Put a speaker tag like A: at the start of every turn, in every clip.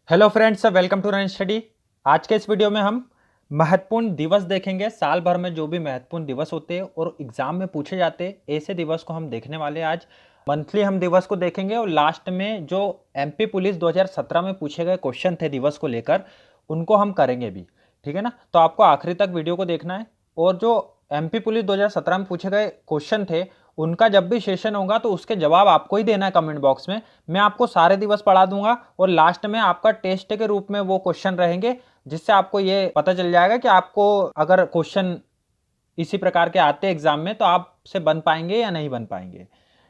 A: Hello friends, welcome to run study. आज के इस वीडियो में हम महत्वपूर्ण दिवस देखेंगे। साल भर में जो भी महत्वपूर्ण दिवस होते हैं और एग्जाम में पूछे जाते हैं, ऐसे दिवस को हम देखने वाले हैं। आज मंथली हम दिवस को देखेंगे और लास्ट में जो एमपी पुलिस 2017 में पूछे गए क्वेश्चन थे दिवस को लेकर, उनको हम करेंगे भी। ठीक है ना? तो आपको आखिरी तक वीडियो को देखना है। और जो एमपी पुलिस 2017 में पूछे गए क्वेश्चन थे, उनका जब भी सेशन होगा तो उसके जवाब आपको ही देना है कमेंट बॉक्स में। मैं आपको सारे दिवस पढ़ा दूंगा और लास्ट में आपका टेस्ट के रूप में वो क्वेश्चन रहेंगे, जिससे आपको ये पता चल जाएगा कि आपको अगर क्वेश्चन इसी प्रकार के आते एग्जाम में तो आपसे बन पाएंगे या नहीं बन पाएंगे।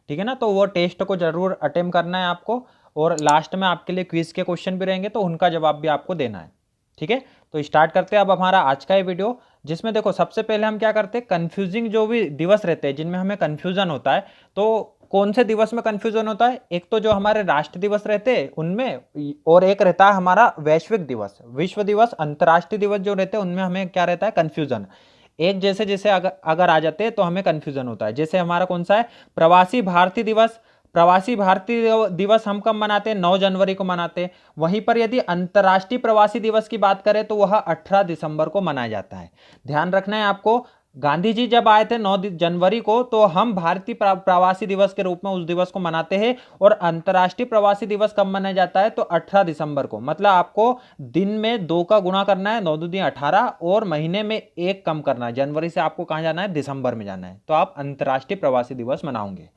A: ठीक है ना? तो वो टेस्ट को जरूर अटेम्प्ट करना है आपको। और लास्ट में आपके लिए क्विज के क्वेश्चन भी रहेंगे, तो उनका जवाब भी आपको देना है। ठीक है, तो स्टार्ट करते हैं अब हमारा आज का ये वीडियो, जिसमें देखो सबसे पहले हम क्या करते हैं, कंफ्यूजिंग जो भी दिवस रहते हैं जिनमें हमें कंफ्यूजन होता है, तो कौन से दिवस में कंफ्यूजन होता है? एक तो जो हमारे राष्ट्र दिवस रहते हैं उनमें, और एक रहता है हमारा वैश्विक दिवस, विश्व दिवस, अंतर्राष्ट्रीय दिवस जो रहते हैं उनमें हमें क्या रहता है, कंफ्यूजन। एक जैसे जैसे अगर आ जाते हैं तो हमें कंफ्यूजन होता है। जैसे हमारा कौन सा है, प्रवासी भारतीय दिवस। प्रवासी भारतीय दिवस हम कब मनाते हैं? 9 जनवरी को मनाते हैं। वहीं पर यदि अंतर्राष्ट्रीय प्रवासी दिवस की बात करें तो वह 18 दिसंबर को मनाया जाता है। ध्यान रखना है आपको, गांधी जी जब आए थे 9 जनवरी को, तो हम भारतीय प्रवासी दिवस के रूप में उस दिवस को मनाते हैं। और अंतर्राष्ट्रीय प्रवासी दिवस कब मनाया जाता है? तो 18 दिसंबर को। मतलब आपको दिन में 2 का गुणा करना है, 9 2 दिन 18, और महीने में 1 कम करना है। जनवरी से आपको कहां जाना है? दिसंबर में जाना है। तो आप अंतर्राष्ट्रीय प्रवासी दिवस मनाओगे।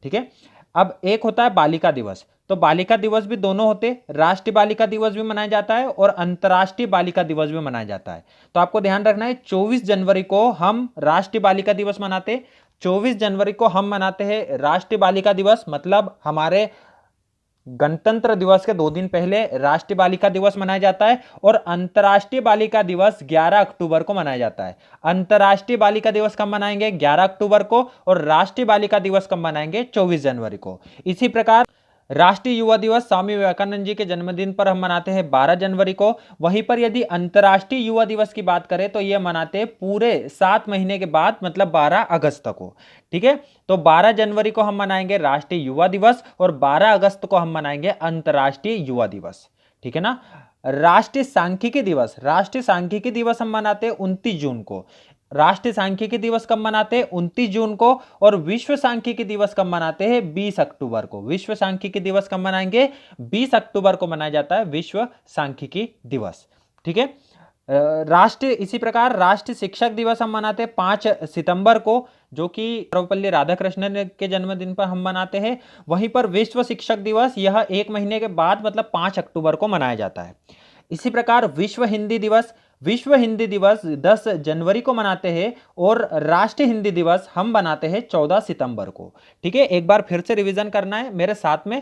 A: ठीक है, अब एक होता है बालिका दिवस। तो बालिका दिवस भी दोनों होते, राष्ट्रीय बालिका दिवस भी मनाया जाता है और अंतर्राष्ट्रीय बालिका दिवस भी मनाया जाता है। तो आपको ध्यान रखना है, 24 जनवरी को हम राष्ट्रीय बालिका दिवस मनाते, 24 जनवरी को हम मनाते हैं राष्ट्रीय बालिका दिवस। मतलब हमारे गणतंत्र दिवस के 2 दिन पहले राष्ट्रीय बालिका दिवस मनाया जाता है। और अंतर्राष्ट्रीय बालिका दिवस 11 अक्टूबर को मनाया जाता है। अंतर्राष्ट्रीय बालिका दिवस कब मनाएंगे? 11 अक्टूबर को। और राष्ट्रीय बालिका दिवस कब मनाएंगे? 24 जनवरी को। इसी प्रकार राष्ट्रीय युवा दिवस स्वामी विवेकानंद जी के जन्मदिन पर हम मनाते हैं 12 जनवरी को। वहीं पर यदि अंतर्राष्ट्रीय युवा दिवस की बात करें तो यह मनाते हैं पूरे 7 महीने के बाद, मतलब 12 अगस्त को। ठीक है, तो 12 जनवरी को हम मनाएंगे राष्ट्रीय युवा दिवस और 12 अगस्त को हम मनाएंगे अंतर्राष्ट्रीय युवा दिवस। ठीक है ना? राष्ट्रीय सांख्यिकी दिवस, राष्ट्रीय सांख्यिकी दिवस हम मनाते हैं 29 जून को। राष्ट्रीय सांख्यिकी दिवस कब मनाते हैं? 29 जून को। और विश्व सांख्यिकी दिवस कब मनाते हैं? 20 अक्टूबर को। विश्व सांख्यिकी दिवस कब मनाएंगे? 20 अक्टूबर को मनाया जाता है विश्व सांख्यिकी दिवस। ठीक है, राष्ट्रीय इसी प्रकार राष्ट्रीय शिक्षक दिवस हम मनाते हैं 5 सितंबर को, जो कि सर्वपल्ली राधाकृष्णन के जन्मदिन पर हम मनाते हैं। वहीं पर विश्व शिक्षक दिवस यह 1 महीने के बाद, मतलब 5 अक्टूबर को मनाया जाता है। इसी प्रकार विश्व हिंदी दिवस, विश्व हिंदी दिवस 10 जनवरी को मनाते हैं। और राष्ट्रीय हिंदी दिवस हम बनाते हैं 14 सितंबर को। ठीक है, एक बार फिर से रिवीजन करना है मेरे साथ में।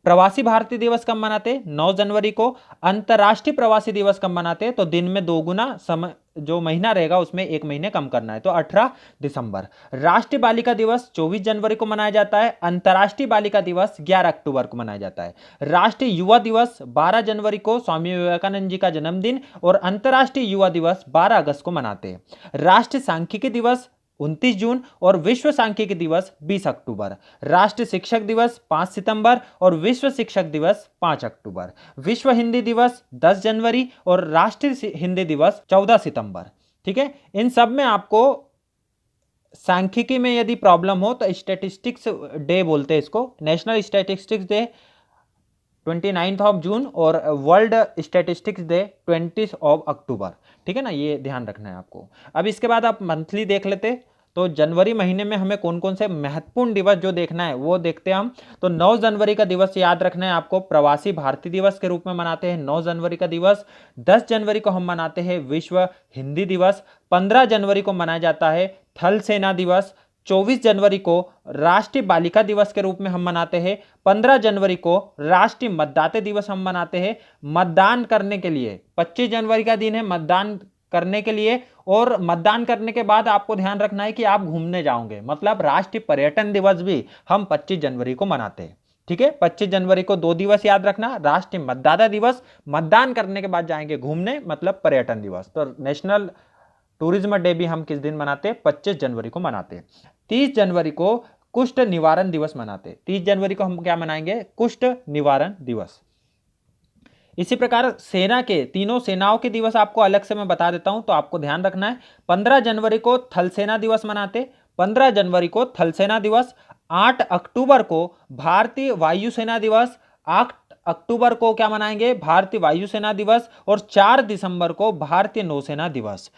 A: प्रवासी भारतीय दिवस कब मनाते हैं? 9 जनवरी को। अंतर्राष्ट्रीय प्रवासी दिवस कब मनाते हैं? तो दिन में 2 गुना समय, जो महीना रहेगा उसमें 1 महीने कम करना है, तो 18 दिसंबर। राष्ट्रीय बालिका दिवस 24 जनवरी को मनाया जाता है। अंतर्राष्ट्रीय बालिका दिवस 11 अक्टूबर को मनाया जाता है। राष्ट्रीय युवा दिवस 12 जनवरी को, स्वामी विवेकानंद जी का जन्मदिन। और अंतर्राष्ट्रीय युवा दिवस 12 अगस्त को मनाते हैं। राष्ट्रीय सांख्यिकी दिवस 29 जून और विश्व सांख्यिकी दिवस 20 अक्टूबर। राष्ट्रीय शिक्षक दिवस 5 सितंबर और विश्व शिक्षक दिवस 5 अक्टूबर। विश्व हिंदी दिवस 10 जनवरी और राष्ट्रीय हिंदी दिवस 14 सितंबर। ठीक है, इन सब में आपको सांख्यिकी में यदि प्रॉब्लम हो तो स्टैटिस्टिक्स डे बोलते हैं इसको, national statistics day 29 of June और world statistics day 20 of October. ठीक है ना, ये ध्यान रखना है आपको। अब इसके बाद आप मंथली देख लेते, तो जनवरी महीने में हमें कौन कौन से महत्वपूर्ण दिवस जो देखना है वो देखते हैं हम। तो 9 जनवरी का दिवस याद रखना है आपको, प्रवासी भारतीय दिवस के रूप में मनाते हैं 9 जनवरी का दिवस। 10 जनवरी को हम मनाते हैं विश्व हिंदी दिवस। 15 जनवरी को मनाया जाता है थल सेना दिवस। 24 जनवरी को राष्ट्रीय बालिका दिवस के रूप में हम मनाते हैं। 15 जनवरी को राष्ट्रीय मतदाता दिवस हम मनाते हैं। मतदान करने के लिए 25 जनवरी का दिन है मतदान करने के लिए। और मतदान करने के बाद आपको ध्यान रखना है कि आप घूमने जाओगे, मतलब राष्ट्रीय पर्यटन दिवस भी हम 25 जनवरी को मनाते हैं। ठीक है, 25 जनवरी को 2 दिवस याद रखना, राष्ट्रीय मतदाता दिवस, मतदान करने के बाद जाएंगे घूमने, मतलब पर्यटन दिवस। तो नेशनल टूरिज्म डे भी हम किस दिन मनाते हैं? 25 जनवरी को मनाते हैं। 30 जनवरी को कुष्ठ निवारण दिवस मनाते हैं। 30 जनवरी को हम क्या मनाएंगे? कुष्ठ निवारण दिवस। इसी प्रकार सेना के तीनों सेनाओं के दिवस आपको अलग से मैं बता देता हूं, तो आपको ध्यान रखना है। 15 जनवरी को थल सेना दिवस मनाते, 15 जनवरी को थल सेना दिवस। 8 अक्टूबर को भारतीय वायुसेना दिवस, 8 अक्टूबर को क्या मनाएंगे, भारतीय वायुसेना दिवस। और 4 दिसंबर को भारतीय नौसेना दिवस।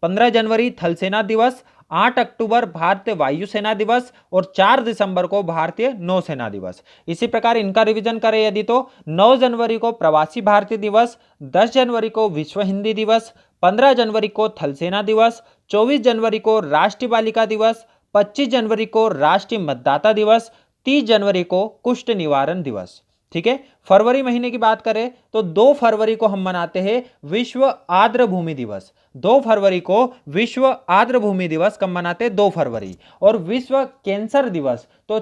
A: 15 जनवरी थल सेना दिवस, 8 अक्टूबर भारतीय वायुसेना दिवस और 4 दिसंबर को भारतीय नौसेना दिवस। इसी प्रकार इनका रिवीजन करें यदि तो 9 जनवरी को प्रवासी भारतीय दिवस, 10 जनवरी को विश्व हिंदी दिवस, 15 जनवरी को थल सेना दिवस, 24 जनवरी को राष्ट्रीय बालिका दिवस, 25 जनवरी को राष्ट्रीय मतदाता दिवस, 30 जनवरी को कुष्ठ निवारण दिवस। ठीक है। फरवरी महीने की बात करें तो 2 फरवरी को हम मनाते हैं विश्व आर्द्र भूमि दिवस। 2 फरवरी को विश्व आर्द्र भूमि दिवस कब मनाते हैं, 2 फरवरी। और विश्व कैंसर दिवस, तो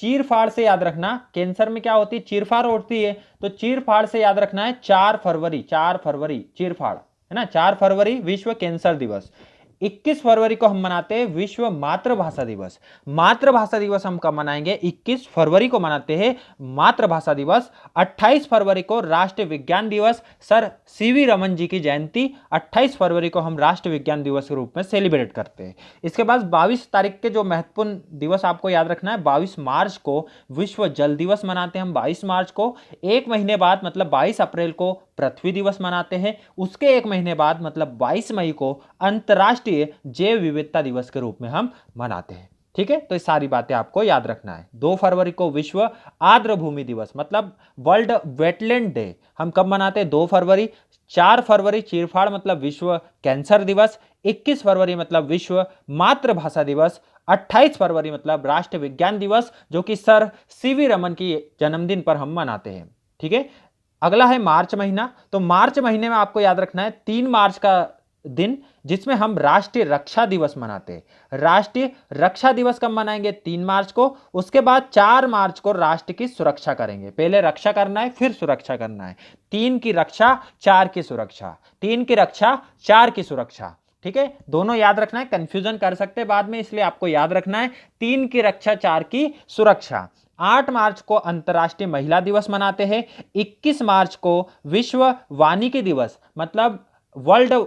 A: चीरफाड़ से याद रखना, कैंसर में क्या होती है, चीरफाड़ होती है, तो चीरफाड़ से याद रखना है 4 फरवरी, 4 फरवरी चीरफाड़ है ना, 4 फरवरी विश्व कैंसर दिवस। 21 फरवरी को हम मनाते हैं विश्व मातृभाषा दिवस। मातृभाषा दिवस हम कब मनाएंगे, 21 फरवरी को मनाते हैं मातृभाषा दिवस। 28 फरवरी को राष्ट्रीय विज्ञान दिवस, सर सीवी रमन जी की जयंती 28 फरवरी को हम राष्ट्रीय विज्ञान दिवस के रूप में सेलिब्रेट करते हैं। इसके बाद 22 तारीख के जो महत्वपूर्ण दिवस आपको याद रखना है, 22 मार्च को विश्व जल दिवस मनाते हैं हम। 22 मार्च को, एक महीने बाद मतलब 22 अप्रैल को पृथ्वी दिवस मनाते हैं। उसके एक महीने बाद मतलब 22 मई को अंतर्राष्ट्रीय जैव विविधता दिवस के रूप में हम मनाते हैं। ठीक है, तो ये सारी बातें आपको याद रखना है। 2 फरवरी को विश्व आर्द्र भूमि दिवस मतलब वर्ल्ड वेटलैंड डे हम कब मनाते हैं, 2 फरवरी। 4 फरवरी चीरफाड़ मतलब विश्व कैंसर दिवस। 21 फरवरी मतलब विश्व मातृभाषा दिवस। 28 फरवरी मतलब राष्ट्रीय विज्ञान दिवस, जो कि सर सीवी रमन की जन्मदिन पर हम मनाते हैं। ठीक है। अगला है मार्च महीना। तो मार्च महीने में आपको याद रखना है 3 मार्च का दिन, जिसमें हम राष्ट्रीय रक्षा दिवस मनाते हैं। राष्ट्रीय रक्षा दिवस कब मनाएंगे, 3 मार्च को। उसके बाद 4 मार्च को राष्ट्र की सुरक्षा करेंगे। पहले रक्षा करना है फिर सुरक्षा करना है। 3 की रक्षा 4 की सुरक्षा, 3 की रक्षा 4 की सुरक्षा। ठीक है, दोनों याद रखना है, कंफ्यूजन कर सकते हैं बाद में, इसलिए आपको याद रखना है 3 की रक्षा 4 की सुरक्षा। 8 मार्च को अंतर्राष्ट्रीय महिला दिवस मनाते हैं। 21 मार्च को विश्व वानिकी दिवस मतलब वर्ल्ड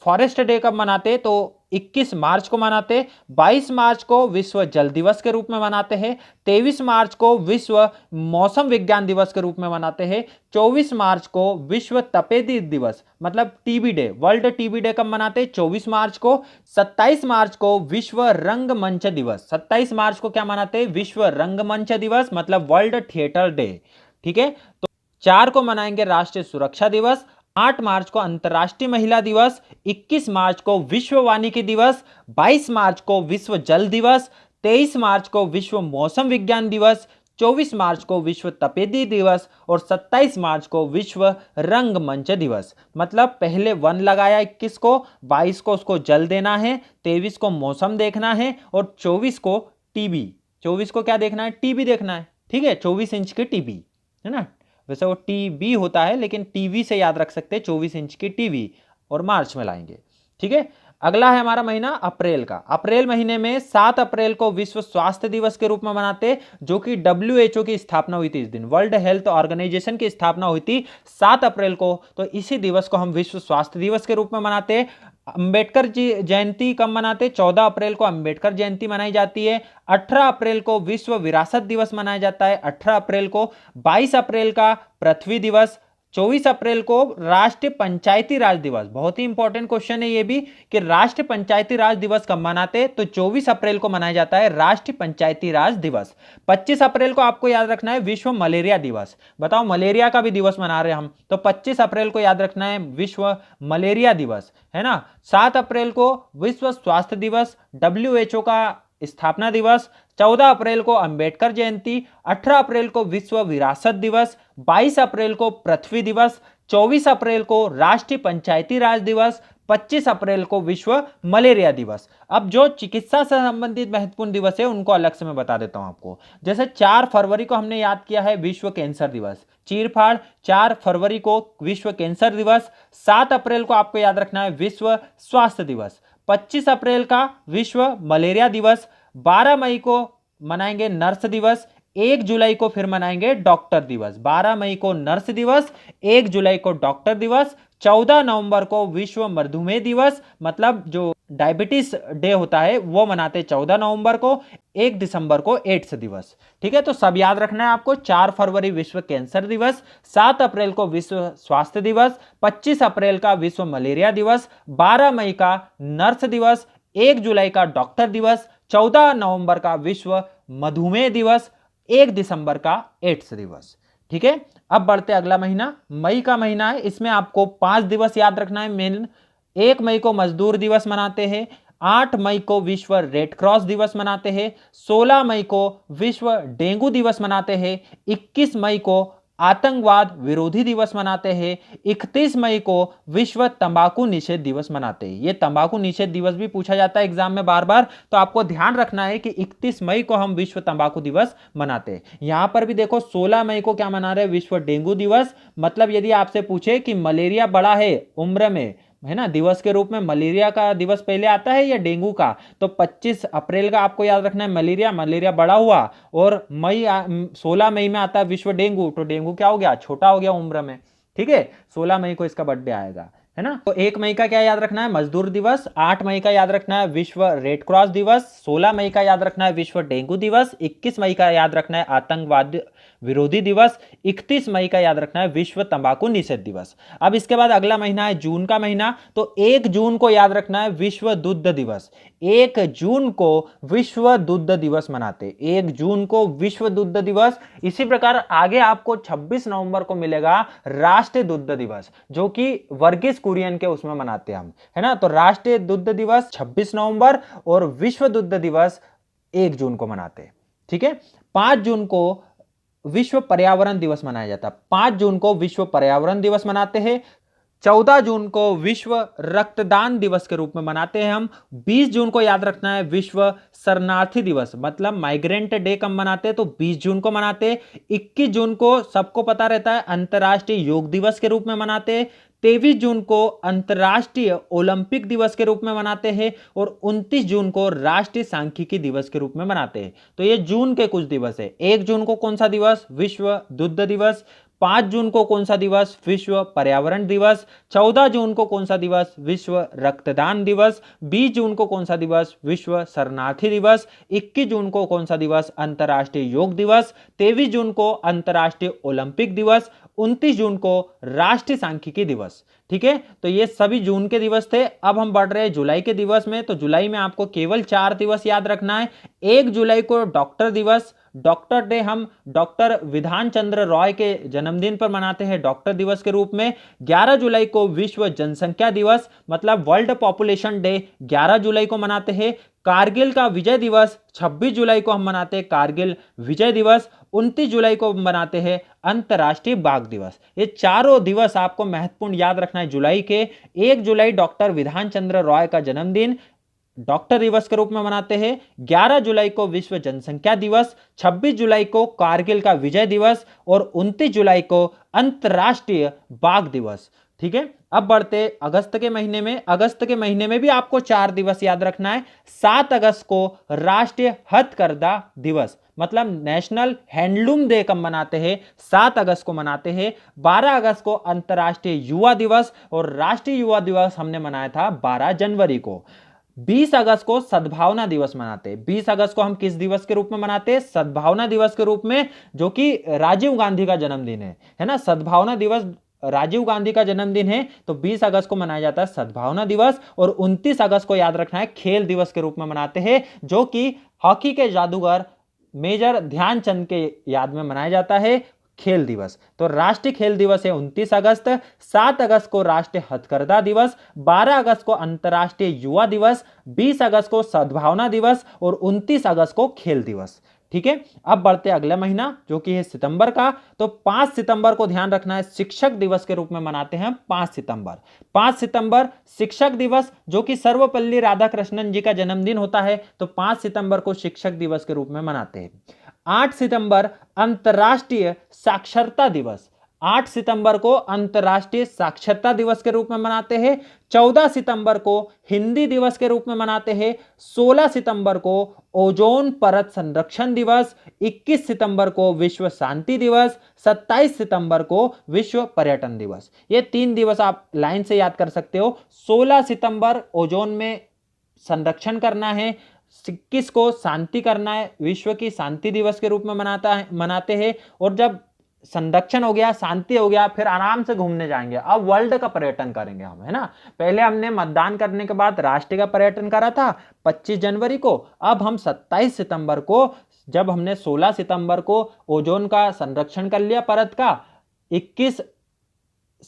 A: फॉरेस्ट डे कब मनाते, तो 21 मार्च को मनाते। 22 मार्च को विश्व जल दिवस के रूप में मनाते हैं। 23 मार्च को विश्व मौसम विज्ञान दिवस के रूप में मनाते हैं। 24 मार्च को विश्व तपेदिक दिवस मतलब TB day, world TB day कब मनाते हैं, 24 मार्च को। 27 मार्च को विश्व रंगमंच दिवस, 27 मार्च को क्या मनाते हैं, विश्व रंगमंच दिवस मतलब वर्ल्ड थिएटर डे। ठीक है, तो 4 को मनाएंगे राष्ट्रीय सुरक्षा दिवस। 8 मार्च को अंतर्राष्ट्रीय महिला दिवस। 21 मार्च को विश्व वानिकी दिवस। 22 मार्च को विश्व जल दिवस। 23 मार्च को विश्व मौसम विज्ञान दिवस। 24 मार्च को विश्व तपेदी दिवस और 27 मार्च को विश्व रंगमंच दिवस। मतलब पहले वन लगाया 21 को, 22 को उसको जल देना है, 23 को मौसम देखना है और 24 को टीबी, 24 को क्या देखना है, टीबी देखना है। ठीक है, 24 इंच की टीबी है ना, वैसे वो टीबी होता है लेकिन टीवी से याद रख सकते हैं, 24 इंच की टीवी, और मार्च में लाएंगे। ठीक है, अगला है हमारा महीना अप्रैल का। अप्रैल महीने में 7 अप्रैल को विश्व स्वास्थ्य दिवस के रूप में मनाते, जो कि WHO की स्थापना हुई थी इस दिन, वर्ल्ड हेल्थ ऑर्गेनाइजेशन की स्थापना हुई थी 7 अप्रैल को। तो इसी दिवस को हम विश्व स्वास्थ्य दिवस के रूप में मनाते। अंबेडकर जी जयंती कब मनाते, 14 अप्रैल को अंबेडकर जयंती मनाई जाती है। 18 अप्रैल को विश्व विरासत दिवस मनाया जाता है, 18 अप्रैल को। 22 अप्रैल का पृथ्वी दिवस। 24 अप्रैल को राष्ट्रीय पंचायती राज दिवस, बहुत ही इंपॉर्टेंट क्वेश्चन है ये भी कि राष्ट्रीय पंचायती राज दिवस कब मनाते, तो 24 अप्रैल को मनाया जाता है राष्ट्रीय पंचायती राज दिवस। 25 अप्रैल को आपको याद रखना है विश्व मलेरिया दिवस। बताओ, मलेरिया का भी दिवस मना रहे हैं हम, तो 25 अप्रैल को याद रखना है विश्व मलेरिया दिवस, है ना। 7 अप्रैल को विश्व स्वास्थ्य दिवस, WHO का स्थापना दिवस। 14 अप्रैल को अंबेडकर जयंती। 18 अप्रैल को विश्व विरासत दिवस। 22 अप्रैल को पृथ्वी दिवस। 24 अप्रैल को राष्ट्रीय पंचायती राज दिवस। 25 अप्रैल को विश्व मलेरिया दिवस। अब जो चिकित्सा से संबंधित महत्वपूर्ण दिवस है उनको अलग से मैं बता देता हूं आपको। जैसे 4 फरवरी को हमने याद किया है विश्व कैंसर दिवस, चीरफाड़ 4 फरवरी को विश्व कैंसर दिवस। 7 अप्रैल को आपको याद रखना है विश्व स्वास्थ्य दिवस। 25 अप्रैल का विश्व मलेरिया दिवस। 12 मई को मनाएंगे नर्स दिवस। 1 जुलाई को फिर मनाएंगे डॉक्टर दिवस, 12 मई को नर्स दिवस, 1 जुलाई को डॉक्टर दिवस, 14 नवंबर को विश्व मधुमेह दिवस, मतलब जो डायबिटीज डे होता है वो मनाते 14 नवंबर को, 1 दिसंबर को एड्स दिवस। ठीक है, तो सब याद रखना है आपको। 4 फरवरी विश्व कैंसर दिवस, 7 अप्रैल को विश्व स्वास्थ्य दिवस, 25 अप्रैल का विश्व मलेरिया दिवस, 12 मई का नर्स दिवस, 1 जुलाई का डॉक्टर दिवस, 14 नवंबर का विश्व मधुमेह दिवस, 1 दिसंबर का एड्स दिवस। ठीक है, अब बढ़ते अगला महीना, मई का महीना है। इसमें आपको 5 दिवस याद रखना है मेन। 1 मई को मजदूर दिवस मनाते हैं, 8 मई को विश्व रेड क्रॉस दिवस मनाते हैं, 16 मई को विश्व डेंगू दिवस मनाते हैं, 21 मई को आतंकवाद विरोधी दिवस मनाते हैं, 31 मई को विश्व तंबाकू निषेध दिवस मनाते हैं। ये तंबाकू निषेध दिवस भी पूछा जाता है एग्जाम में बार बार, तो आपको ध्यान रखना है कि 31 मई को हम विश्व तंबाकू दिवस मनाते हैं। यहां पर भी देखो 16 मई को क्या मना रहे हैं, विश्व डेंगू दिवस। मतलब यदि आपसे पूछे कि मलेरिया बड़ा है उम्र में, है ना, दिवस के रूप में मलेरिया का दिवस पहले आता है या डेंगू का, तो 25 अप्रैल का आपको याद रखना है मलेरिया, मलेरिया बड़ा हुआ, और 16 मई में आता है विश्व डेंगू, तो डेंगू क्या हो गया, छोटा हो गया उम्र में। ठीक है, 16 मई को इसका बर्थडे आएगा, है ना। तो 1 मई का क्या याद रखना है, मजदूर दिवस, 8 मई का याद रखना है विश्व रेड क्रॉस दिवस, 16 मई का याद रखना है विश्व डेंगू दिवस, 21 मई का याद रखना है आतंकवाद विरोधी दिवस, 31 मई का याद रखना है विश्व तंबाकू निषेध दिवस। अब इसके बाद अगला महीना है जून का महीना, तो 1 जून को याद रखना है विश्व दुग्ध दिवस। 1 जून को विश्व दुग्ध दिवस मनाते, 1 जून को विश्व दुग्ध दिवस। इसी प्रकार आगे आपको 26 नवंबर को मिलेगा राष्ट्रीय दुग्ध दिवस, जो कि वर्गीस कुरियन के उसमें मनाते हैं हम, है ना। तो राष्ट्रीय दुग्ध दिवस 26 नवंबर और विश्व दुग्ध दिवस 1 जून को मनाते हैं। ठीक है, 5 जून को विश्व पर्यावरण दिवस मनाया जाता है, 5 जून को विश्व पर्यावरण दिवस मनाते हैं। 14 जून को विश्व रक्तदान दिवस के रूप में मनाते हैं हम। 20 जून को याद रखना है विश्व शरणार्थी दिवस, मतलब माइग्रेंट डे कब मनाते हैं, तो 20 जून को मनाते हैं। 21 जून को सबको पता रहता है अंतर्राष्ट्रीय योग दिवस के रूप में मनाते हैं। 23 जून को अंतर्राष्ट्रीय ओलंपिक दिवस के रूप में मनाते हैं और 29 जून को राष्ट्रीय सांख्यिकी दिवस के रूप में मनाते हैं। तो ये जून के कुछ दिवस है। 1 जून को कौन सा दिवस, विश्व दुग्ध दिवस। 5 जून को कौन सा दिवस, विश्व पर्यावरण दिवस। 14 जून को कौन सा दिवस, विश्व रक्तदान दिवस। 20 जून को कौन सा दिवस, विश्व शरणार्थी दिवस। 21 जून को कौन सा दिवस, अंतर्राष्ट्रीय योग दिवस। 23 जून को अंतर्राष्ट्रीय ओलंपिक दिवस। 29 जून को राष्ट्रीय सांख्यिकी दिवस। ठीक है, तो ये सभी जून के दिवस थे। अब हम बढ़ रहे हैं जुलाई के दिवस में। तो जुलाई में आपको केवल 4 दिवस याद रखना है। 1 जुलाई को डॉक्टर दिवस, डॉक्टर डे हम डॉक्टर विधान चंद्र रॉय के जन्मदिन पर मनाते हैं डॉक्टर दिवस के रूप में। 11 जुलाई को विश्व जनसंख्या दिवस, मतलब वर्ल्ड पॉपुलेशन डे 11 जुलाई को मनाते हैं। कारगिल का विजय दिवस 26 जुलाई को हम मनाते हैं कारगिल विजय दिवस। 29 जुलाई को मनाते हैं अंतर्राष्ट्रीय बाघ दिवस। ये चारों दिवस आपको महत्वपूर्ण याद रखना है जुलाई के। 1 जुलाई डॉक्टर विधान चंद्र रॉय का जन्मदिन डॉक्टर दिवस के रूप में मनाते हैं। 11 जुलाई को विश्व जनसंख्या दिवस, 26 जुलाई को कारगिल का विजय दिवस और 29 जुलाई को अंतर्राष्ट्रीय बाघ दिवस। ठीक है, अब बढ़ते अगस्त के महीने में। अगस्त के महीने में भी आपको 4 दिवस याद रखना है। 7 अगस्त को राष्ट्रीय हथकरघा दिवस, मतलब नेशनल हैंडलूम डे कब मनाते हैं, 7 अगस्त को मनाते हैं। 12 अगस्त को अंतर्राष्ट्रीय युवा दिवस और राष्ट्रीय युवा दिवस हमने मनाया था 12 जनवरी को। 20 अगस्त को सद्भावना दिवस मनाते हैं। 20 अगस्त को हम किस दिवस के रूप में मनाते हैं, सद्भावना दिवस के रूप में, जो कि राजीव गांधी का जन्मदिन है ना। सद्भावना दिवस राजीव गांधी का जन्मदिन है, तो 20 अगस्त को मनाया जाता है सद्भावना दिवस। और 29 अगस्त को याद रखना है खेल दिवस के रूप में मनाते हैं, जो कि हॉकी के जादूगर मेजर ध्यानचंद के याद में मनाया जाता है खेल दिवस। तो राष्ट्रीय खेल दिवस है 29 अगस्त। 7 अगस्त को राष्ट्रीय हथकरघा दिवस, 12 अगस्त को अंतर्राष्ट्रीय युवा दिवस, 20 अगस्त को सद्भावना दिवस और 29 अगस्त को खेल दिवस। ठीक है, अब बढ़ते अगला महीना जो कि है सितंबर का। तो 5 सितंबर को ध्यान रखना है शिक्षक दिवस के रूप में मनाते हैं 5 सितंबर। 5 सितंबर शिक्षक दिवस, जो कि सर्वपल्ली राधाकृष्णन जी का जन्मदिन होता है, तो 5 सितंबर को शिक्षक दिवस के रूप में मनाते हैं। 8 सितंबर अंतर्राष्ट्रीय साक्षरता दिवस। 8 सितंबर को अंतर्राष्ट्रीय साक्षरता दिवस के रूप में मनाते हैं, 14 सितंबर को हिंदी दिवस के रूप में मनाते हैं, 16 सितंबर को ओजोन परत संरक्षण दिवस, 21 सितंबर को विश्व शांति दिवस, 27 सितंबर को विश्व पर्यटन दिवस। ये 3 दिवस आप लाइन से याद कर सकते हो। 16 सितंबर ओजोन में संरक्षण करना है, 21 को शांति करना है, विश्व की शांति दिवस के रूप में मनाते हैं। और जब संरक्षण हो गया, शांति हो गया, फिर आराम से घूमने जाएंगे। अब वर्ल्ड का पर्यटन करेंगे हम, है ना। पहले हमने मतदान करने के बाद राष्ट्र का पर्यटन करा था 25 जनवरी को। अब हम 27 सितंबर को, जब हमने 16 सितंबर को ओजोन का संरक्षण कर लिया परत का, 21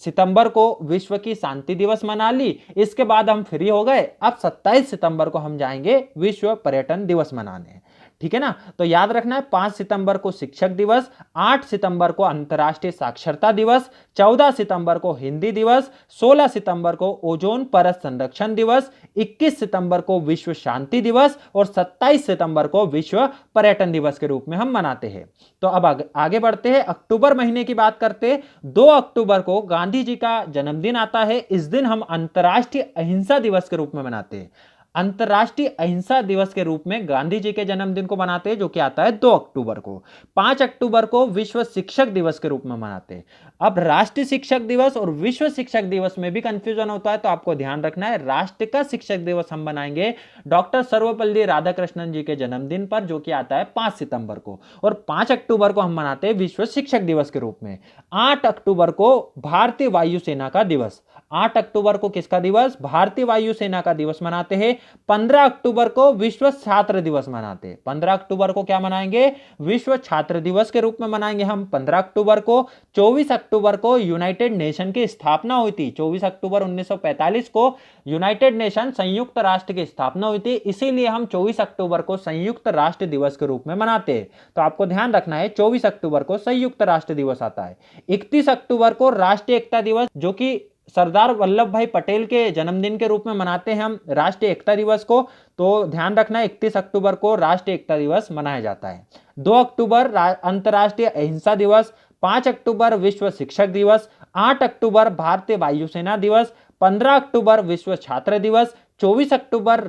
A: सितंबर को विश्व की शांति दिवस मना ली, इसके बाद हम फ्री हो गए। अब 27 सितंबर को हम जाएंगे विश्व पर्यटन दिवस मनाने, ठीक है ना। तो याद रखना है 5 सितंबर को शिक्षक दिवस, 8 सितंबर को अंतर्राष्ट्रीय साक्षरता दिवस, 14 सितंबर को हिंदी दिवस, 16 सितंबर को ओजोन परत संरक्षण दिवस, 21 सितंबर को विश्व शांति दिवस और 27 सितंबर को विश्व पर्यटन दिवस के रूप में हम मनाते हैं। तो अब आगे बढ़ते हैं, अक्टूबर महीने की बात करते हैं। 2 अक्टूबर को गांधी जी का जन्मदिन आता है। इस दिन हम अंतर्राष्ट्रीय अहिंसा दिवस के रूप में मनाते हैं। अंतर्राष्ट्रीय अहिंसा दिवस के रूप में गांधी जी के जन्मदिन को मनाते हैं, जो कि आता है 2 अक्टूबर को। 5 अक्टूबर को विश्व शिक्षक दिवस के रूप में मनाते हैं। अब राष्ट्रीय शिक्षक दिवस और विश्व शिक्षक दिवस में भी कंफ्यूजन होता है, तो आपको ध्यान रखना है राष्ट्र का शिक्षक दिवस हम मनाएंगे डॉक्टर सर्वपल्ली राधाकृष्णन जी के जन्मदिन पर, जो कि आता है 5 सितंबर को। और 5 अक्टूबर को हम मनाते हैं विश्व शिक्षक दिवस के रूप में। 8 अक्टूबर को भारतीय वायुसेना का दिवस। 8 अक्टूबर को किसका दिवस? भारतीय वायुसेना का दिवस मनाते हैं। 15 अक्टूबर को विश्व छात्र दिवस मनाते हैं। 15 अक्टूबर को क्या मनाएंगे? विश्व छात्र दिवस के रूप में मनाएंगे हम 15 अक्टूबर को। 24 अक्टूबर को यूनाइटेड नेशन की स्थापना हुई थी। 24 अक्टूबर 1945 को यूनाइटेड नेशन संयुक्त राष्ट्र की स्थापना हुई थी, इसीलिए हम 24 अक्टूबर को संयुक्त राष्ट्र दिवस के रूप में मनाते हैं। तो आपको ध्यान रखना है 24 अक्टूबर को संयुक्त राष्ट्र दिवस आता है। 31 अक्टूबर को राष्ट्रीय एकता दिवस, जो कि सरदार वल्लभ भाई पटेल के जन्मदिन के रूप में मनाते हैं हम राष्ट्रीय एकता दिवस को। तो ध्यान रखना है 31 अक्टूबर को राष्ट्रीय एकता दिवस मनाया जाता है। 2 अक्टूबर अंतर्राष्ट्रीय अहिंसा दिवस, 5 अक्टूबर विश्व शिक्षक दिवस, 8 अक्टूबर भारतीय वायुसेना दिवस, 15 अक्टूबर विश्व छात्र दिवस, 24 अक्टूबर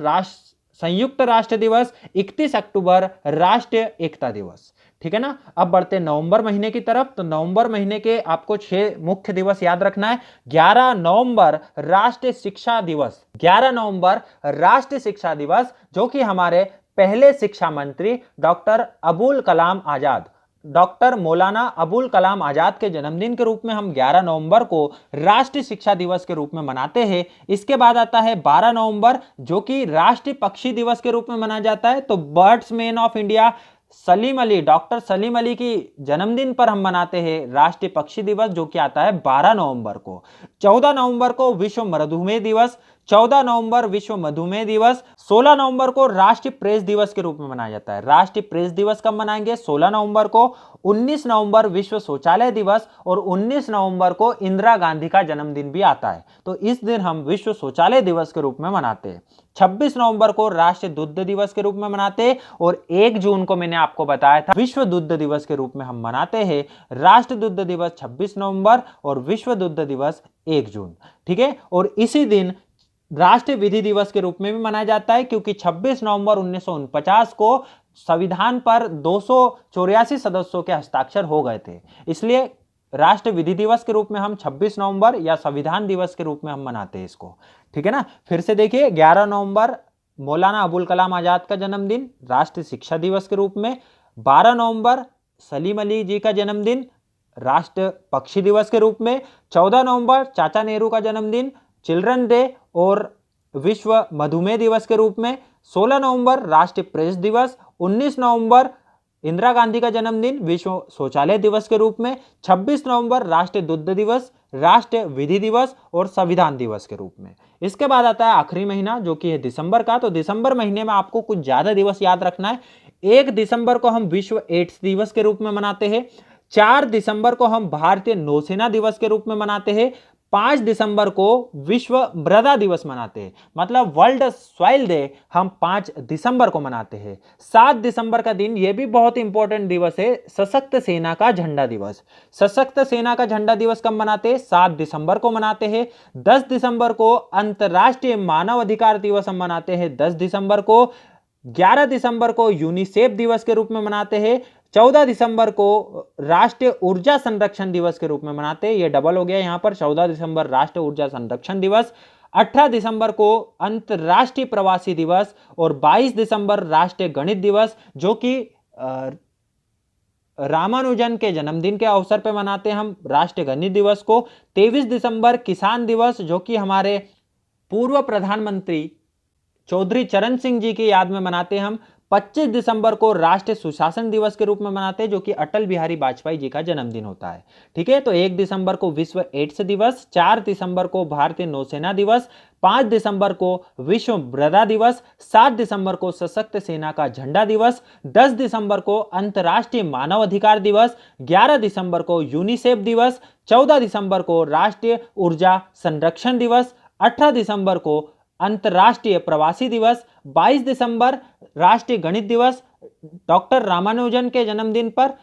A: संयुक्त राष्ट्र दिवस, 31 अक्टूबर राष्ट्रीय एकता दिवस। ठीक है ना। अब बढ़ते नवंबर महीने की तरफ। तो नवंबर महीने के आपको 6 मुख्य दिवस याद रखना है। 11 नवंबर राष्ट्रीय शिक्षा दिवस। 11 नवंबर राष्ट्रीय शिक्षा दिवस, जो कि हमारे पहले शिक्षा मंत्री डॉक्टर अबुल कलाम आजाद, डॉक्टर मौलाना अबुल कलाम आजाद के जन्मदिन के रूप में हम 11 नवंबर को राष्ट्रीय शिक्षा दिवस के रूप में मनाते हैं। इसके बाद आता है 12 नवंबर, जो कि राष्ट्रीय पक्षी दिवस के रूप में मनाया जाता है। तो birdsman of India Salim Ali, doctor Salim Ali की जन्मदिन पर हम मनाते हैं राष्ट्रीय पक्षी दिवस, जो कि आता है 12 नवंबर को। 14 नवंबर को विश्व मधुमेह दिवस, 14 नवंबर विश्व मधुमेह दिवस। 16 नवंबर को राष्ट्रीय प्रेस दिवस के रूप में मनाया जाता है। राष्ट्रीय प्रेस दिवस कब मनाएंगे? 16 नवंबर को। 19 नवंबर विश्व शौचालय दिवस और 19 नवंबर को इंदिरा गांधी का जन्मदिन भी आता है, तो इस दिन हम विश्व शौचालय दिवस के रूप में मनाते हैं। 26 नवंबर को राष्ट्रीय दुग्ध दिवस के रूप में मनाते हैं और 1 जून को मैंने आपको बताया था विश्व दुग्ध दिवस के रूप में हम मनाते हैं। राष्ट्रीय दुग्ध दिवस 26 नवंबर और विश्व दुग्ध दिवस 1 जून। ठीक है। और इसी दिन राष्ट्रीय विधि दिवस के रूप में भी मनाया जाता है, क्योंकि 26 नवंबर 1949 को संविधान पर 284 सदस्यों के हस्ताक्षर हो गए थे, इसलिए राष्ट्रीय विधि दिवस के रूप में हम 26 नवंबर या संविधान दिवस के रूप में हम मनाते हैं इसको। ठीक है ना। फिर से देखिए, 11 नवंबर मौलाना अबुल कलाम आजाद का जन्मदिन, राष्ट्रीय शिक्षा दिवस के रूप में। 12 नवंबर सलीम अली जी का जन्मदिन, राष्ट्रीय पक्षी दिवस के रूप में। 14 नवंबर चाचा नेहरू का जन्मदिन, चिल्ड्रन डे और विश्व मधुमेह दिवस के रूप में। 16 नवंबर राष्ट्रीय प्रेस दिवस। 19 नवंबर इंदिरा गांधी का जन्मदिन, विश्व शौचालय दिवस के रूप में। 26 नवंबर राष्ट्रीय दुग्ध दिवस, राष्ट्रीय विधि दिवस और संविधान दिवस के रूप में। इसके बाद आता है आखिरी महीना, जो कि है दिसंबर का। तो दिसंबर महीने में आपको कुछ ज्यादा दिवस याद रखना है। 1 दिसंबर को हम विश्व एड्स दिवस के रूप में मनाते हैं। 4 दिसंबर को हम भारतीय नौसेना दिवस के रूप में मनाते हैं। 5 दिसंबर को विश्व मृदा दिवस मनाते हैं, मतलब वर्ल्ड सॉइल डे हम 5 दिसंबर को मनाते हैं। 7 दिसंबर का दिन यह भी बहुत इंपॉर्टेंट दिवस है, सशक्त सेना का झंडा दिवस। सशक्त सेना का झंडा दिवस कब मनाते हैं? 7 दिसंबर को मनाते हैं। 10 दिसंबर को अंतर्राष्ट्रीय मानव अधिकार दिवस हम मनाते हैं 10 दिसंबर को। 11 दिसंबर को यूनिसेफ दिवस के रूप में मनाते हैं। 14 दिसंबर को राष्ट्रीय ऊर्जा संरक्षण दिवस के रूप में मनाते हैं, ये डबल हो गया यहां पर, 14 दिसंबर राष्ट्रीय ऊर्जा संरक्षण दिवस। 18 दिसंबर को अंतर्राष्ट्रीय प्रवासी दिवस और 22 दिसंबर राष्ट्रीय गणित दिवस, जो कि रामानुजन के जन्मदिन के अवसर पर मनाते हैं हम राष्ट्रीय गणित दिवस को। 23 दिसंबर किसान दिवस, जो कि हमारे पूर्व प्रधानमंत्री चौधरी चरण सिंह जी की याद में मनाते हैं हम। 25 दिसंबर को राष्ट्रीय सुशासन दिवस के रूप में मनाते हैं, जो कि अटल बिहारी वाजपेयी जी का जन्मदिन होता है। ठीक है, तो 1 दिसंबर को विश्व एड्स दिवस, 4 दिसंबर को भारतीय नौसेना दिवस, 5 दिसंबर को विश्व मृदा दिवस, 7 दिसंबर को सशक्त सेना का झंडा दिवस, 10 दिसंबर को अंतर्राष्ट्रीय मानव अधिकार दिवस, 11 दिसंबर को यूनिसेफ दिवस, 14 दिसंबर को राष्ट्रीय ऊर्जा संरक्षण दिवस, 18 दिसंबर को अंतर्राष्ट्रीय प्रवासी दिवस, 22 दिसंबर राष्ट्रीय गणित दिवस डॉक्टर रामानुजन के जन्मदिन पर,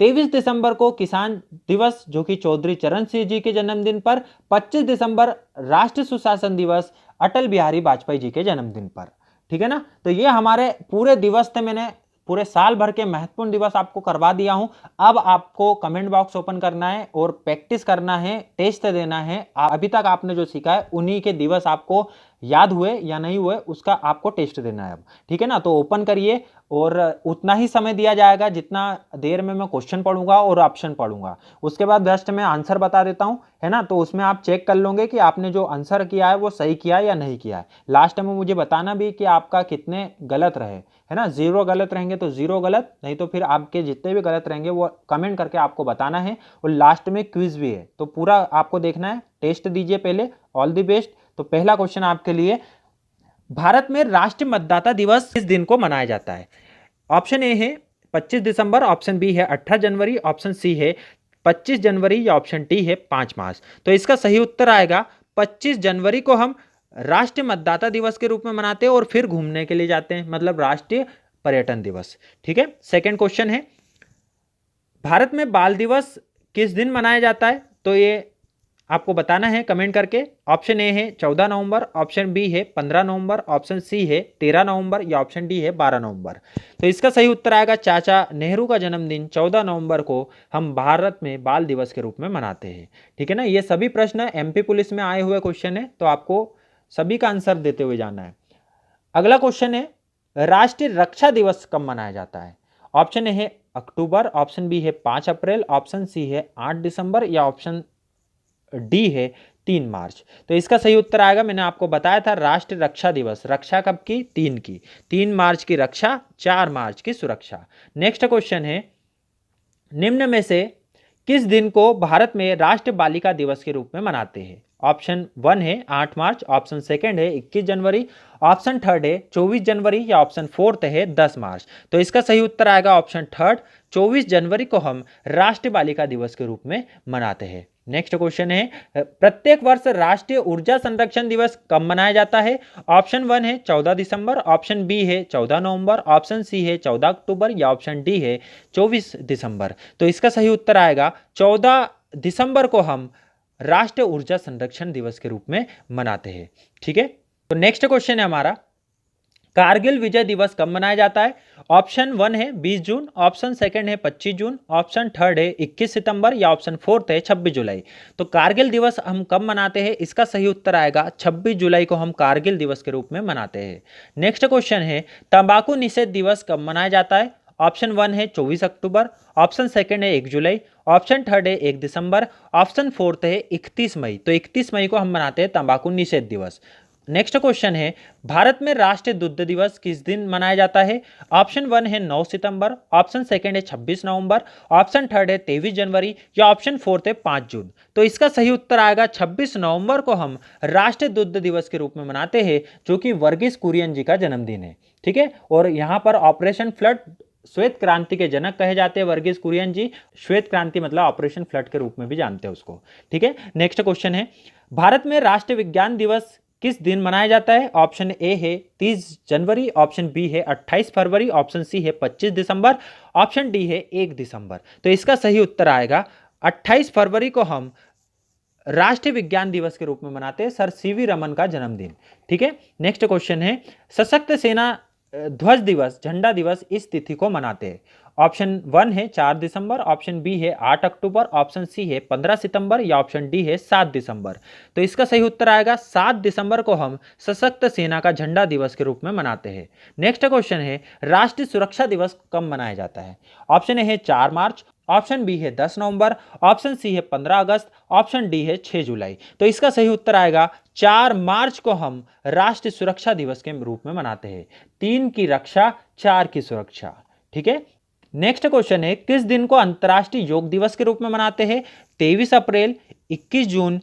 A: 23 दिसंबर को किसान दिवस, जो कि चौधरी चरण सिंह जी के जन्मदिन पर, 25 दिसंबर राष्ट्रीय सुशासन दिवस अटल बिहारी वाजपेयी जी के जन्मदिन पर। ठीक है ना, तो ये हमारे पूरे दिवस थे, मैंने पूरे साल भर के महत्वपूर्ण दिवस आपको करवा दिया हूं। अब आपको कमेंट बॉक्स ओपन करना है और प्रैक्टिस करना है, टेस्ट देना है। अभी तक आपने जो सीखा है उन्हीं के दिवस आपको याद हुए या नहीं हुए उसका आपको टेस्ट देना है अब। ठीक है ना, तो ओपन करिए और उतना ही समय दिया जाएगा जितना देर में मैं क्वेश्चन पढ़ूंगा और ऑप्शन पढ़ूंगा। उसके बाद जस्ट मैं आंसर बता देता हूं, है ना, तो उसमें आप चेक कर लोगे कि आपने जो आंसर किया है वो सही किया है या नहीं किया है। लास्ट में मुझे बताना भी कि आपका कितने गलत रहे, है ना। 0 गलत रहेंगे तो 0 गलत, नहीं तो फिर आपके जितने भी गलत रहेंगे वो कमेंट करके आपको बताना है। और लास्ट में क्विज भी है, तो पूरा आपको देखना है। टेस्ट दीजिए पहले। All the best. तो पहला क्वेश्चन आपके लिए, भारत में राष्ट्रीय मतदाता दिवस किस दिन को मनाया जाता है? ऑप्शन ए है 25 दिसंबर, ऑप्शन बी है 18 जनवरी, ऑप्शन सी है 25 जनवरी या ऑप्शन डी है 5 मार्च। तो इसका सही उत्तर आएगा 25 जनवरी को हम राष्ट्रीय मतदाता दिवस के रूप में मनाते हैं और फिर घूमने के लिए जाते हैं, मतलब राष्ट्रीय पर्यटन दिवस। ठीक है, सेकंड क्वेश्चन है, भारत में बाल दिवस किस दिन मनाया जाता है? तो ये आपको बताना है कमेंट करके। ऑप्शन ए है 14 नवंबर, ऑप्शन बी है 15 नवंबर, ऑप्शन सी है 13 नवंबर या ऑप्शन डी है 12 नवंबर। तो इसका सही उत्तर आएगा चाचा नेहरू का जन्मदिन 14 नवंबर को हम भारत में बाल दिवस के रूप में मनाते हैं। ठीक है ना, ये सभी प्रश्न एमपी पुलिस में आए हुए क्वेश्चन है, तो आपको सभी का आंसर देते हुए जाना है। अगला क्वेश्चन है, राष्ट्रीय रक्षा दिवस कब मनाया जाता है? ऑप्शन ए है अक्टूबर, ऑप्शन बी है 5 अप्रैल, ऑप्शन सी है 8 दिसंबर या ऑप्शन डी है 3 मार्च। तो इसका सही उत्तर आएगा, मैंने आपको बताया था, राष्ट्रीय रक्षा दिवस। रक्षा कब की? 3 की। 3 मार्च की रक्षा, 4 मार्च की सुरक्षा। नेक्स्ट क्वेश्चन है, निम्न में से किस दिन को भारत में राष्ट्रीय बालिका दिवस के रूप में मनाते हैं? ऑप्शन 1 है 8 मार्च, ऑप्शन सेकंड है 21 जनवरी, ऑप्शन थर्ड है 24 जनवरी या ऑप्शन फोर्थ है 10 मार्च। तो इसका सही उत्तर आएगा ऑप्शन थर्ड, 24 जनवरी को हम राष्ट्रीय बालिका दिवस के रूप में मनाते हैं। नेक्स्ट क्वेश्चन है, प्रत्येक वर्ष राष्ट्रीय ऊर्जा संरक्षण दिवस कब मनाया जाता है? ऑप्शन 1 है 14 दिसंबर, ऑप्शन बी है 14 नवंबर, ऑप्शन सी है 14 अक्टूबर या ऑप्शन डी है 24 दिसंबर। तो इसका सही उत्तर आएगा 14 दिसंबर को हम राष्ट्रीय ऊर्जा संरक्षण दिवस के रूप में मनाते हैं। ठीक है, तो नेक्स्ट क्वेश्चन है हमारा, कारगिल विजय दिवस कब मनाया जाता है? ऑप्शन 1 है 20 जून, ऑप्शन सेकंड है 25 जून, ऑप्शन थर्ड है 21 सितंबर या ऑप्शन फोर्थ है 26 जुलाई। तो कारगिल दिवस हम कब मनाते हैं? इसका सही उत्तर आएगा 26 जुलाई को हम कारगिल दिवस के रूप में मनाते हैं। नेक्स्ट क्वेश्चन है, तंबाकू निषेध दिवस कब मनाया जाता है? ऑप्शन 1 है 24 अक्टूबर, ऑप्शन सेकंड है 1 जुलाई, ऑप्शन थर्ड है 1 दिसंबर, ऑप्शन फोर्थ है 31 मई। तो 31 मई को हम मनाते हैं तंबाकू निषेध दिवस। नेक्स्ट क्वेश्चन है, भारत में राष्ट्रीय दुग्ध दिवस किस दिन मनाया जाता है? ऑप्शन 1 है 9 सितंबर, ऑप्शन सेकंड है 26 नवंबर, ऑप्शन थर्ड है 23 जनवरी या ऑप्शन फोर्थ है 5 जून। तो इसका सही उत्तर आएगा 26 नवंबर को हम राष्ट्रीय दुग्ध दिवस के रूप में मनाते हैं, जो कि वर्गीस कुरियन जी का जन्मदिन है। ठीक है, और यहाँ पर ऑपरेशन फ्लड श्वेत क्रांति के जनक कहे जाते हैं वर्गीज कुरियन जी। श्वेत क्रांति मतलब ऑपरेशन फ्लड के रूप में भी जानते हैं उसको। ठीक है, नेक्स्ट क्वेश्चन है, भारत में राष्ट्रीय विज्ञान दिवस किस दिन मनाया जाता है? ऑप्शन ए है 30 जनवरी, ऑप्शन बी है 28 फरवरी, ऑप्शन सी है 25 दिसंबर, ऑप्शन डी है 1 दिसंबर। तो इसका सही उत्तर आएगा 28 फरवरी को हम राष्ट्रीय विज्ञान दिवस के रूप में मनाते हैं, सर सीवी रमन का जन्मदिन। ठीक है, नेक्स्ट क्वेश्चन है, सशक्त सेना ध्वज दिवस, झंडा दिवस इस तिथि को मनाते हैं। ऑप्शन 1 है 4 दिसंबर, ऑप्शन बी है 8 अक्टूबर, ऑप्शन सी है 15 सितंबर या ऑप्शन डी है 7 दिसंबर। तो इसका सही उत्तर आएगा 7 दिसंबर को हम सशक्त सेना का झंडा दिवस के रूप में मनाते हैं। नेक्स्ट क्वेश्चन है, राष्ट्रीय सुरक्षा दिवस कब मनाया जाता है? ऑप्शन ए है 4 मार्च, ऑप्शन बी है 10 नवंबर, ऑप्शन सी है 15 अगस्त, ऑप्शन डी है 6 जुलाई। तो इसका सही उत्तर आएगा 4 मार्च को हम राष्ट्रीय सुरक्षा दिवस के रूप में मनाते हैं। 3 की रक्षा, 4 की सुरक्षा। ठीक है, नेक्स्ट क्वेश्चन है, किस दिन को अंतर्राष्ट्रीय योग दिवस के रूप में मनाते हैं? 23 अप्रैल, 21 जून,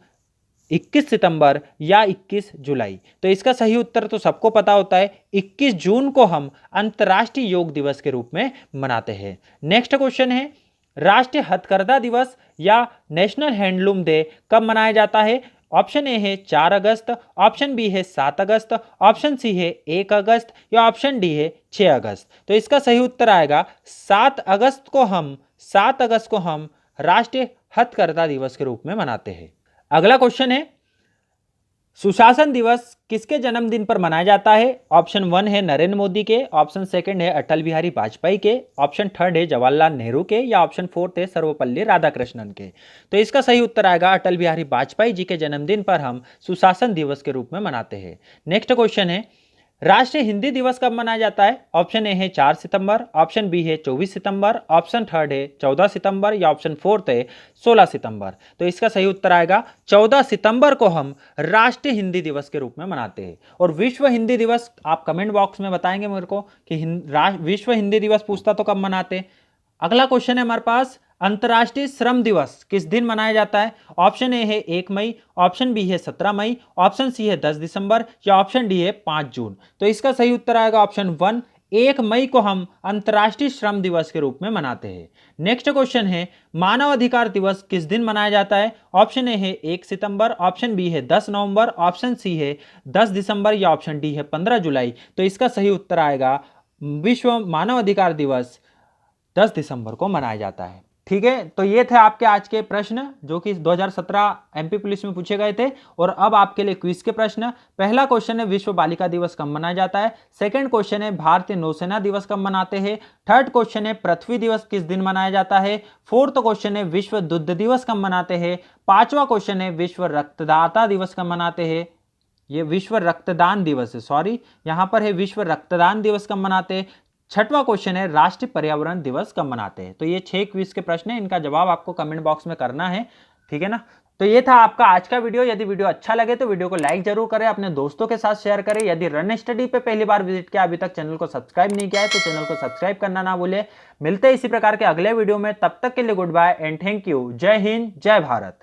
A: 21 सितंबर या 21 जुलाई। तो इसका सही उत्तर तो सबको पता होता है, 21 जून को हम अंतर्राष्ट्रीय योग दिवस के रूप में मनाते हैं। नेक्स्ट क्वेश्चन है, राष्ट्रीय हथकरघा दिवस या नेशनल हैंडलूम डे कब मनाया जाता है? ऑप्शन ए है 4 अगस्त, ऑप्शन बी है 7 अगस्त, ऑप्शन सी है 1 अगस्त या ऑप्शन डी है 6 अगस्त। तो इसका सही उत्तर आएगा 7 अगस्त को हम राष्ट्रीय हथकरघा दिवस के रूप में मनाते हैं। अगला क्वेश्चन है, सुशासन दिवस किसके जन्मदिन पर मनाया जाता है? ऑप्शन 1 है नरेंद्र मोदी के, ऑप्शन 2 है अटल बिहारी वाजपेयी के, ऑप्शन 3 है जवाहरलाल नेहरू के या ऑप्शन 4 है सर्वपल्ली राधाकृष्णन के। तो इसका सही उत्तर आएगा अटल बिहारी वाजपेयी जी के जन्मदिन पर हम सुशासन दिवस के रूप में मनाते हैं। नेक्स्ट क्वेश्चन है, राष्ट्रीय हिंदी दिवस कब मनाया जाता है? ऑप्शन ए है 4 सितंबर, ऑप्शन बी है 24 सितंबर, ऑप्शन 3 है 14 सितंबर या ऑप्शन 4 है 16 सितंबर। तो इसका सही उत्तर आएगा 14 सितंबर को हम राष्ट्रीय हिंदी दिवस के रूप में मनाते हैं। और विश्व हिंदी दिवस आप कमेंट बॉक्स में बताएंगे मेरे को कि विश्व हिंदी दिवस पूछता तो कब मनाते। अगला क्वेश्चन है हमारे पास, अंतर्राष्ट्रीय श्रम दिवस किस दिन मनाया जाता है? ऑप्शन ए है 1 मई, ऑप्शन बी है 17 मई, ऑप्शन सी है 10 दिसंबर या ऑप्शन डी है 5 जून। तो इसका सही उत्तर आएगा ऑप्शन 1, 1 मई को हम अंतर्राष्ट्रीय श्रम दिवस के रूप में मनाते हैं। नेक्स्ट क्वेश्चन है, मानव अधिकार दिवस किस दिन मनाया जाता है? ऑप्शन ए है 1 सितंबर, ऑप्शन बी है 10 नवंबर, ऑप्शन सी है 10 दिसंबर या ऑप्शन डी है 15 जुलाई। तो इसका सही उत्तर आएगा विश्व मानव अधिकार दिवस 10 दिसंबर को मनाया जाता है। ठीक है, तो ये थे आपके आज के प्रश्न जो कि 2017 एमपी पुलिस में पूछे गए थे। और अब आपके लिए क्विज के प्रश्न। पहला क्वेश्चन है, विश्व बालिका दिवस कब मनाया जाता है? सेकंड क्वेश्चन है, भारतीय नौसेना दिवस कब मनाते हैं? थर्ड क्वेश्चन है, पृथ्वी दिवस किस दिन मनाया जाता है? फोर्थ क्वेश्चन है, विश्व दुग्ध दिवस कब मनाते हैं? पांचवा क्वेश्चन है, विश्व रक्तदाता दिवस कब मनाते हैं? ये विश्व रक्तदान दिवस है, सॉरी यहां पर है विश्व रक्तदान दिवस कब मनाते हैं? छठवां क्वेश्चन है, राष्ट्रीय पर्यावरण दिवस कब मनाते हैं? तो ये 6 क्विज के प्रश्न हैं, इनका जवाब आपको कमेंट बॉक्स में करना है। ठीक है ना, तो ये था आपका आज का वीडियो। यदि वीडियो अच्छा लगे तो वीडियो को लाइक जरूर करें, अपने दोस्तों के साथ शेयर करें। यदि रन स्टडी पे पहली बार विजिट किया, अभी तक चैनल को सब्सक्राइब नहीं किया है तो चैनल को सब्सक्राइब करना ना भूले। मिलते हैं इसी प्रकार के अगले वीडियो में, तब तक के लिए good bye and thank you. जय हिंद, जय भारत।